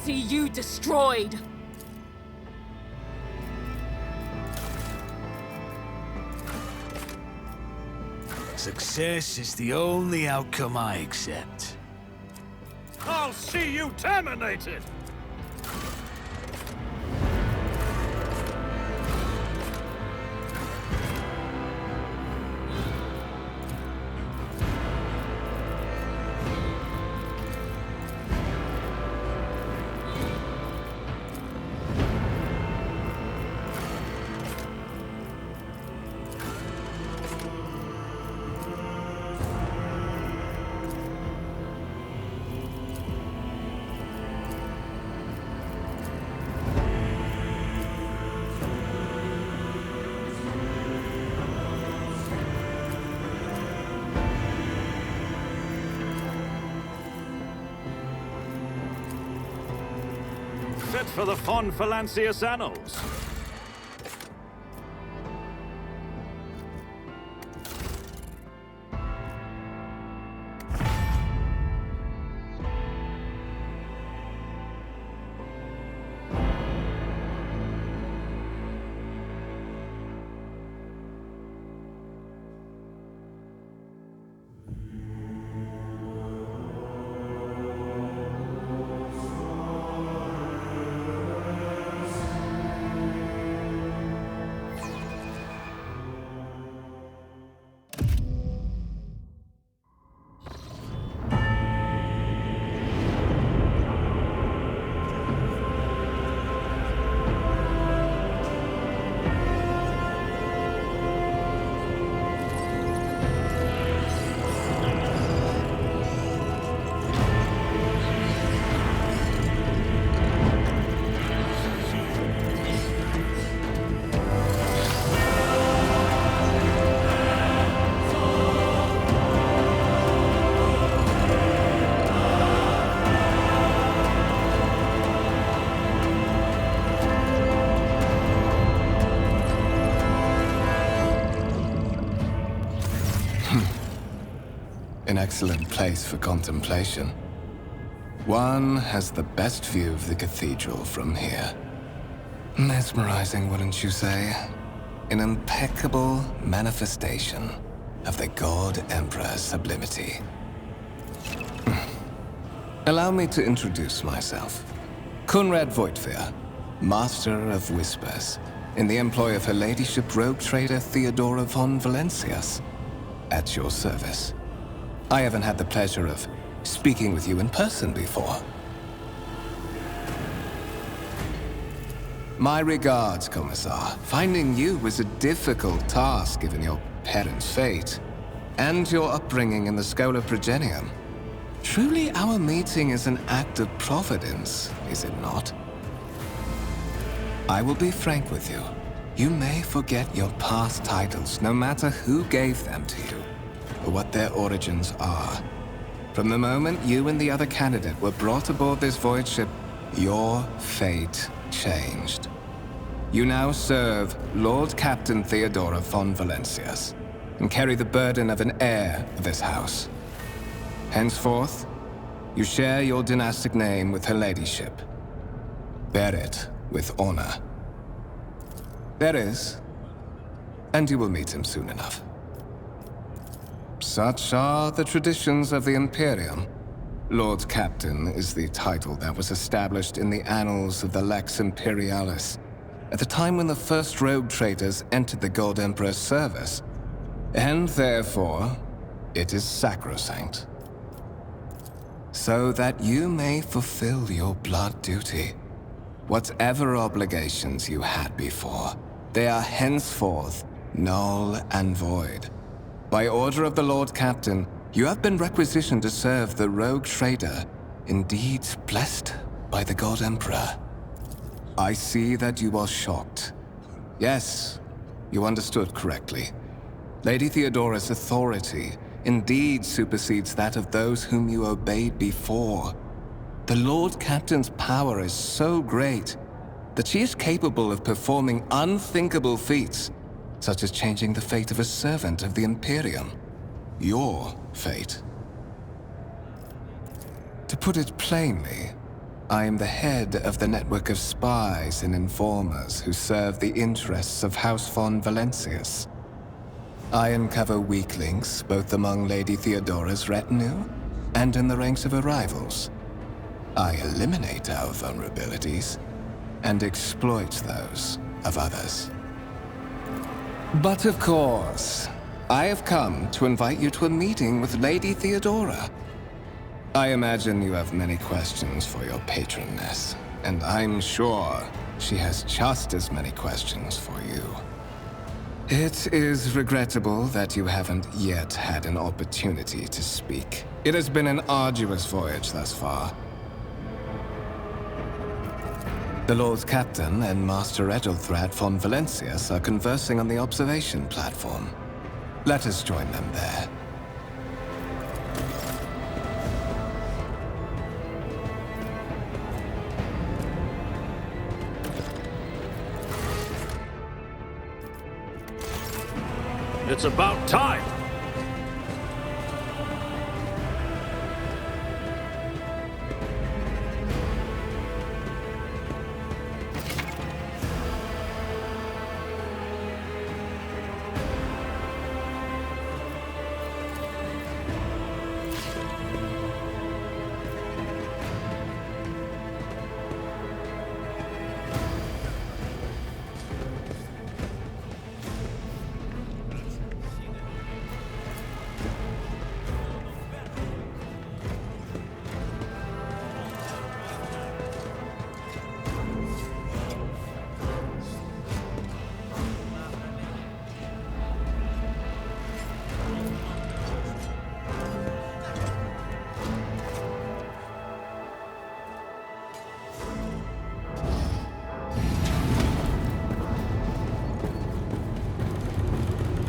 see you destroyed! Success is the only outcome I accept. I'll see you terminated! Set for the Von Valancius Annals. An excellent place for contemplation. One has the best view of the cathedral from here. Mesmerizing, wouldn't you say? An impeccable manifestation of the God Emperor's sublimity. Allow me to introduce myself. Conrad Voigtveer, Master of Whispers, in the employ of Her Ladyship Rogue Trader Theodora von Valancius. At your service. I haven't had the pleasure of speaking with you in person before. My regards, Commissar. Finding you was a difficult task given your parents' fate and your upbringing in the Schola Progenium. Truly, our meeting is an act of providence, is it not? I will be frank with you. You may forget your past titles, no matter who gave them to you, or what their origins are. From the moment you and the other candidate were brought aboard this void ship, your fate changed. You now serve Lord Captain Theodora von Valancius, and carry the burden of an heir of this house. Henceforth, you share your dynastic name with Her Ladyship. Bear it with honor. There is, and you will meet him soon enough. Such are the traditions of the Imperium. Lord Captain is the title that was established in the annals of the Lex Imperialis at the time when the first rogue traders entered the God Emperor's service, and therefore, it is sacrosanct. So that you may fulfill your blood duty. Whatever obligations you had before, they are henceforth null and void. By order of the Lord Captain, you have been requisitioned to serve the rogue trader, indeed blessed by the God Emperor. I see that you are shocked. Yes, you understood correctly. Lady Theodora's authority indeed supersedes that of those whom you obeyed before. The Lord Captain's power is so great that she is capable of performing unthinkable feats, such as changing the fate of a servant of the Imperium. Your fate. To put it plainly, I am the head of the network of spies and informers who serve the interests of House von Valancius. I uncover weak links both among Lady Theodora's retinue and in the ranks of her rivals. I eliminate our vulnerabilities and exploit those of others. But of course, I have come to invite you to a meeting with Lady Theodora. I imagine you have many questions for your patroness, and I'm sure she has just as many questions for you. It is regrettable that you haven't yet had an opportunity to speak. It has been an arduous voyage thus far. The Lord Captain and Master Edelthrat von Valancius are conversing on the observation platform. Let us join them there. It's about time!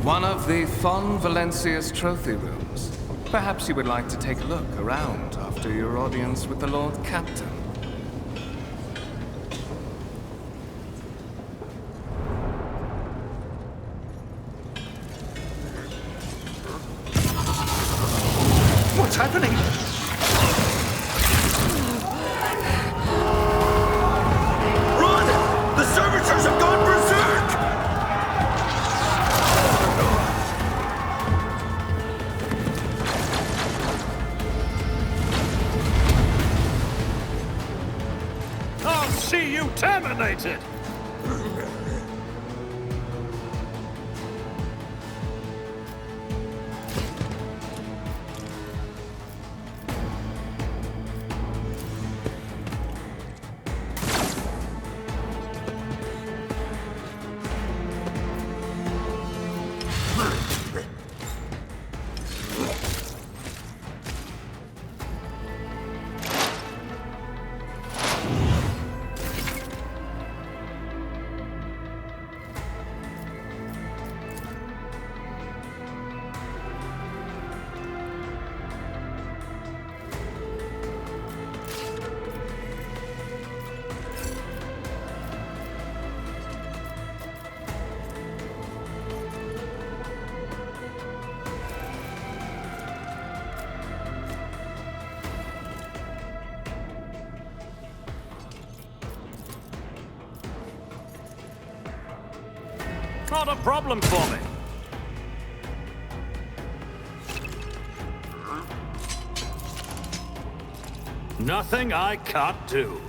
One of the von Valancius trophy rooms. Perhaps you would like to take a look around after your audience with the Lord Captain. What's happening? Run! The servitors have gone berserk! I'll see you terminated! Not a problem for me. Nothing I can't do.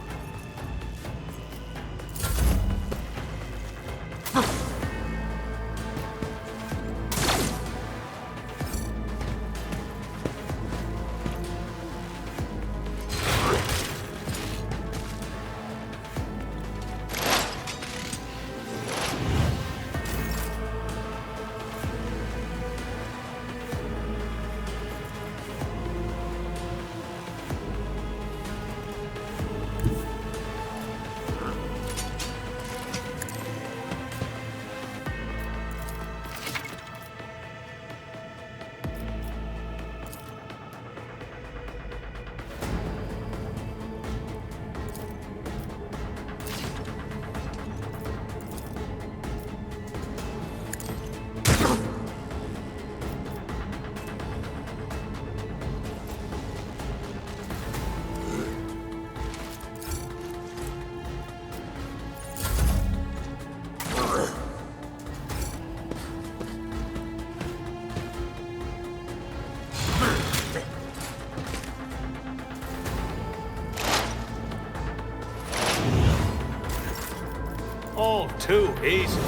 All too easy.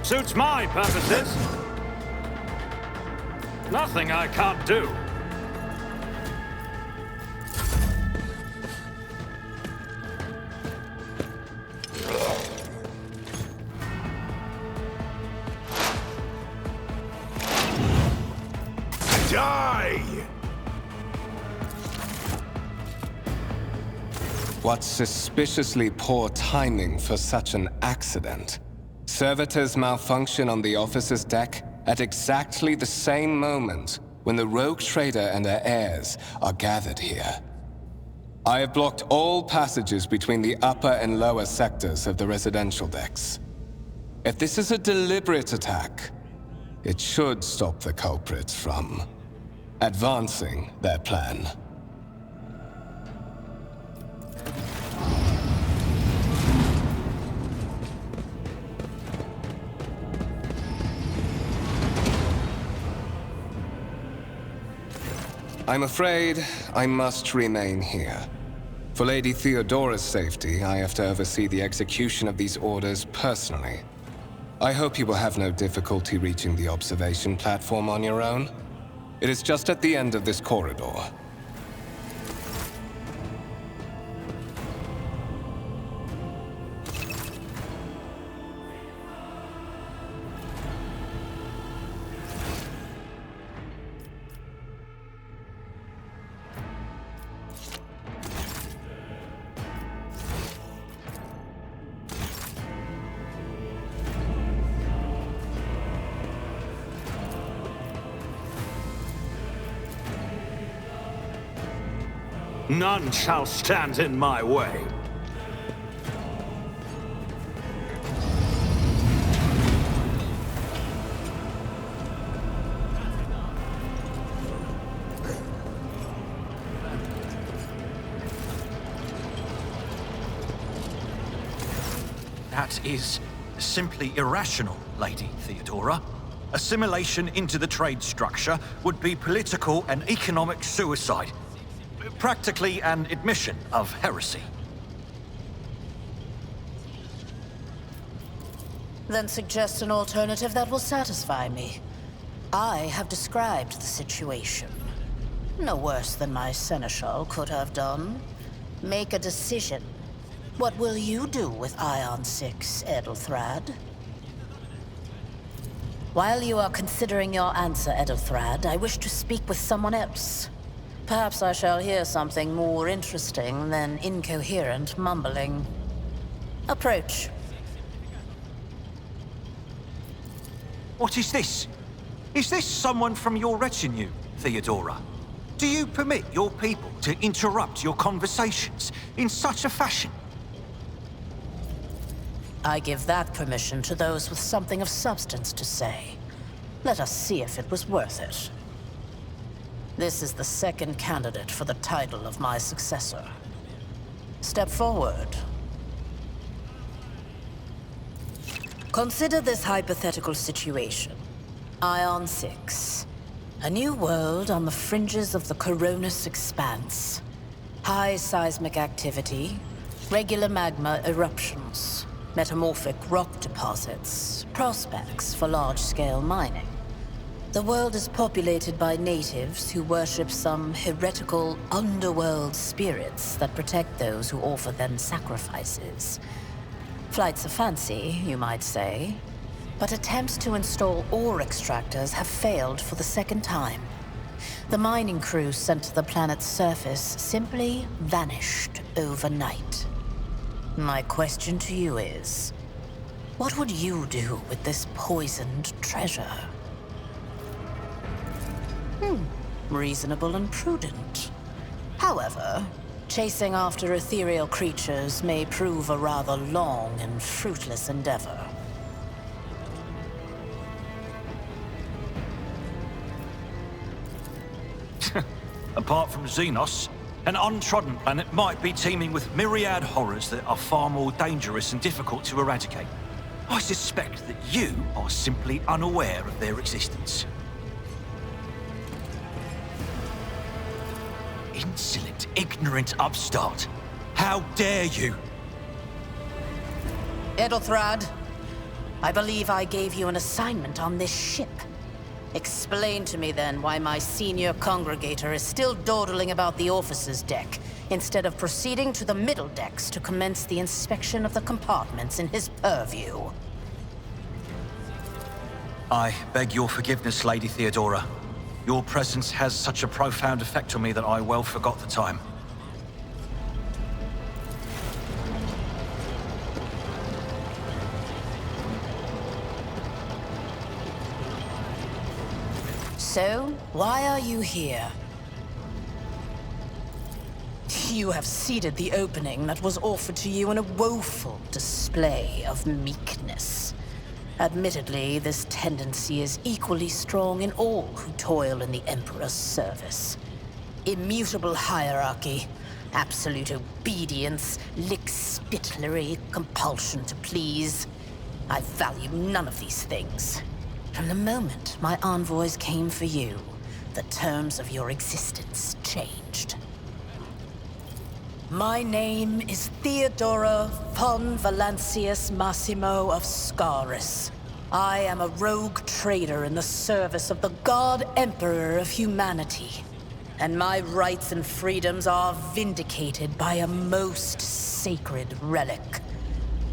Suits my purposes. Nothing I can't do. Die! What suspiciously poor timing for such an accident. Servitors malfunction on the officer's deck at exactly the same moment when the rogue trader and her heirs are gathered here. I have blocked all passages between the upper and lower sectors of the residential decks. If this is a deliberate attack, it should stop the culprits from advancing their plan. I'm afraid I must remain here. For Lady Theodora's safety, I have to oversee the execution of these orders personally. I hope you will have no difficulty reaching the observation platform on your own. It is just at the end of this corridor. None shall stand in my way. That is simply irrational, Lady Theodora. Assimilation into the trade structure would be political and economic suicide. Practically an admission of heresy. Then suggest an alternative that will satisfy me. I have described the situation. No worse than my seneschal could have done. Make a decision. What will you do with Ion 6, Edelthrad? While you are considering your answer, Edelthrad, I wish to speak with someone else. Perhaps I shall hear something more interesting than incoherent mumbling. Approach. What is this? Is this someone from your retinue, Theodora? Do you permit your people to interrupt your conversations in such a fashion? I give that permission to those with something of substance to say. Let us see if it was worth it. This is the second candidate for the title of my successor. Step forward. Consider this hypothetical situation. Ion 6. A new world on the fringes of the Coronis Expanse. High seismic activity, regular magma eruptions, metamorphic rock deposits, prospects for large-scale mining. The world is populated by natives who worship some heretical underworld spirits that protect those who offer them sacrifices. Flights of fancy, you might say, but attempts to install ore extractors have failed for the second time. The mining crews sent to the planet's surface simply vanished overnight. My question to you is, what would you do with this poisoned treasure? Reasonable and prudent. However, chasing after ethereal creatures may prove a rather long and fruitless endeavor. Apart from Xenos, an untrodden planet might be teeming with myriad horrors that are far more dangerous and difficult to eradicate. I suspect that you are simply unaware of their existence. Insolent, ignorant upstart. How dare you? Edelthrad, I believe I gave you an assignment on this ship. Explain to me then why my senior congregator is still dawdling about the officer's deck, instead of proceeding to the middle decks to commence the inspection of the compartments in his purview. I beg your forgiveness, Lady Theodora. Your presence has such a profound effect on me that I well forgot the time. So, why are you here? You have seeded the opening that was offered to you in a woeful display of meekness. Admittedly, this tendency is equally strong in all who toil in the Emperor's service. Immutable hierarchy, absolute obedience, lickspittlery, compulsion to please. I value none of these things. From the moment my envoys came for you, the terms of your existence changed. My name is Theodora von Valancius Massimo of Scaris. I am a rogue trader in the service of the God Emperor of humanity. And my rights and freedoms are vindicated by a most sacred relic.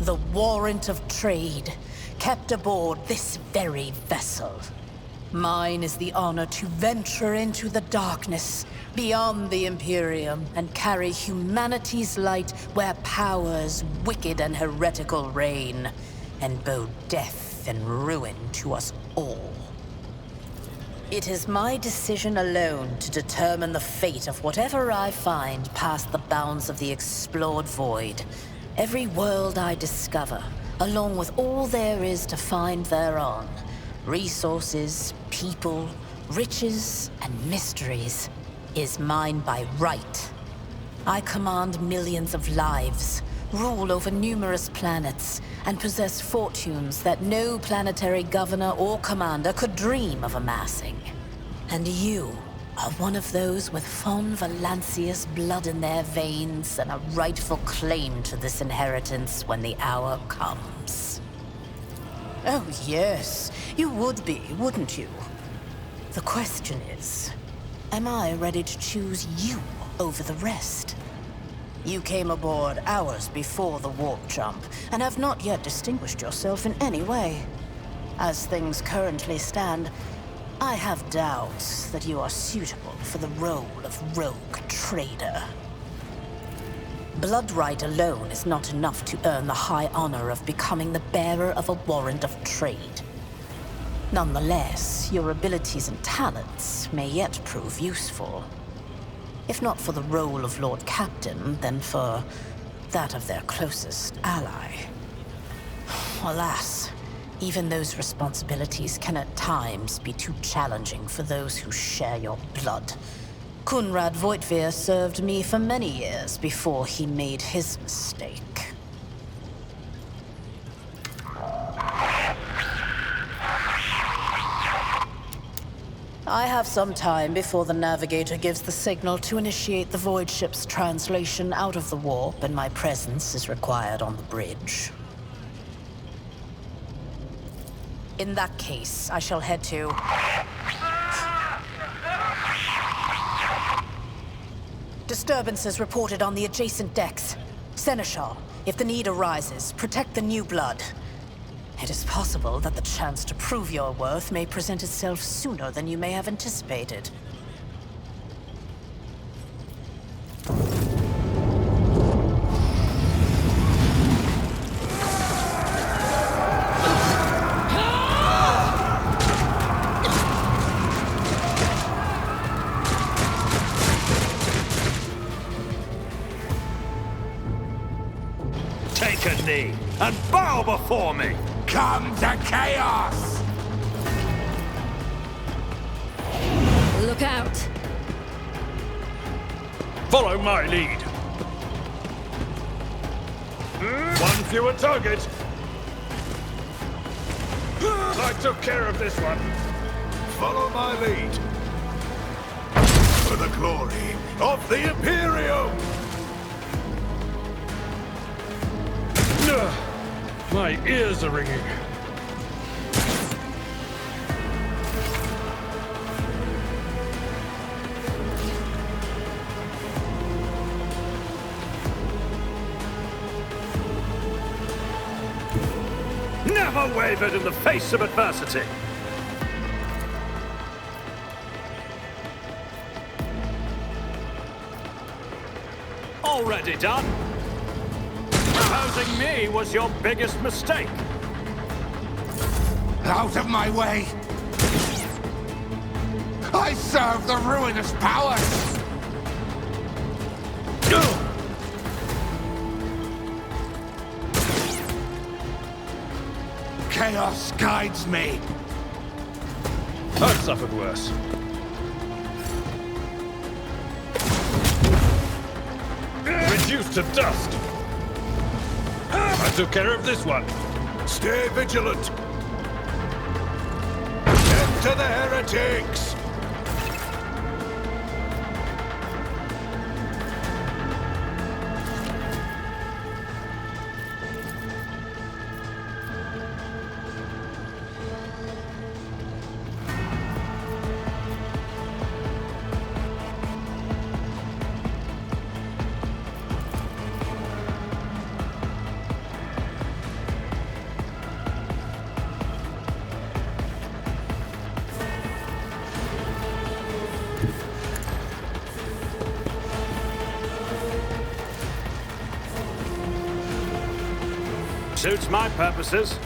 The warrant of trade, kept aboard this very vessel. Mine is the honor to venture into the darkness, beyond the Imperium, and carry humanity's light where powers wicked and heretical reign, and bow death and ruin to us all. It is my decision alone to determine the fate of whatever I find past the bounds of the explored void. Every world I discover, along with all there is to find thereon. Resources, people, riches, and mysteries is mine by right. I command millions of lives, rule over numerous planets, and possess fortunes that no planetary governor or commander could dream of amassing. And you are one of those with von Valancius blood in their veins and a rightful claim to this inheritance when the hour comes. Oh yes, you would be, wouldn't you? The question is, am I ready to choose you over the rest? You came aboard hours before the warp jump, and have not yet distinguished yourself in any way. As things currently stand, I have doubts that you are suitable for the role of rogue trader. Bloodright alone is not enough to earn the high honor of becoming the bearer of a warrant of trade. Nonetheless, your abilities and talents may yet prove useful. If not for the role of Lord Captain, then for that of their closest ally. Alas, even those responsibilities can at times be too challenging for those who share your blood. Kunrad Voitvir served me for many years before he made his mistake. I have some time before the navigator gives the signal to initiate the void ship's translation out of the warp, and my presence is required on the bridge. In that case, I shall head to... Disturbances reported on the adjacent decks. Seneschal, if the need arises, protect the new blood. It is possible that the chance to prove your worth may present itself sooner than you may have anticipated. Take a knee and bow before me! Come to chaos! Look out! Follow my lead. One fewer target. I took care of this one. Follow my lead. For the glory of the Imperium! My ears are ringing. Never wavered in the face of adversity. Already done. Opposing me was your biggest mistake. Out of my way! I serve the ruinous powers! Chaos guides me! I've suffered worse. Reduced to dust! I took care of this one. Stay vigilant! Death to the heretics! Suits my purposes.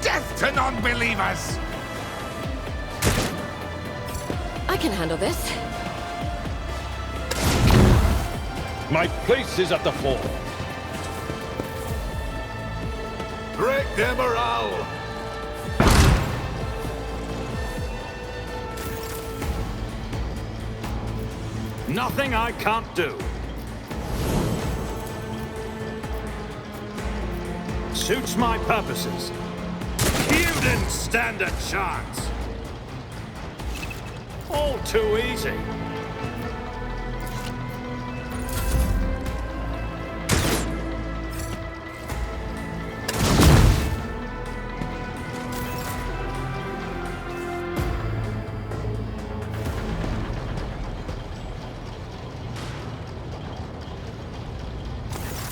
Death to non-believers! I can handle this. My place is at the fore. Break their morale! Nothing I can't do. Suits my purposes. You didn't stand a chance. All too easy.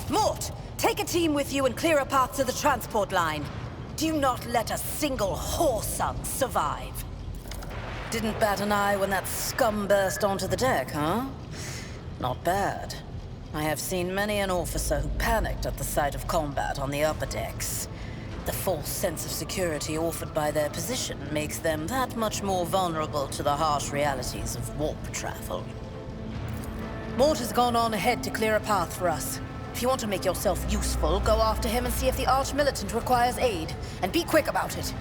Mort, take a team with you and clear a path to the transport line. Do not let a single whoreson survive. Didn't bat an eye when that scum burst onto the deck, huh? Not bad. I have seen many an officer who panicked at the sight of combat on the upper decks. The false sense of security offered by their position makes them that much more vulnerable to the harsh realities of warp travel. Mort has gone on ahead to clear a path for us. If you want to make yourself useful, go after him and see if the Arch-Militant requires aid. And be quick about it.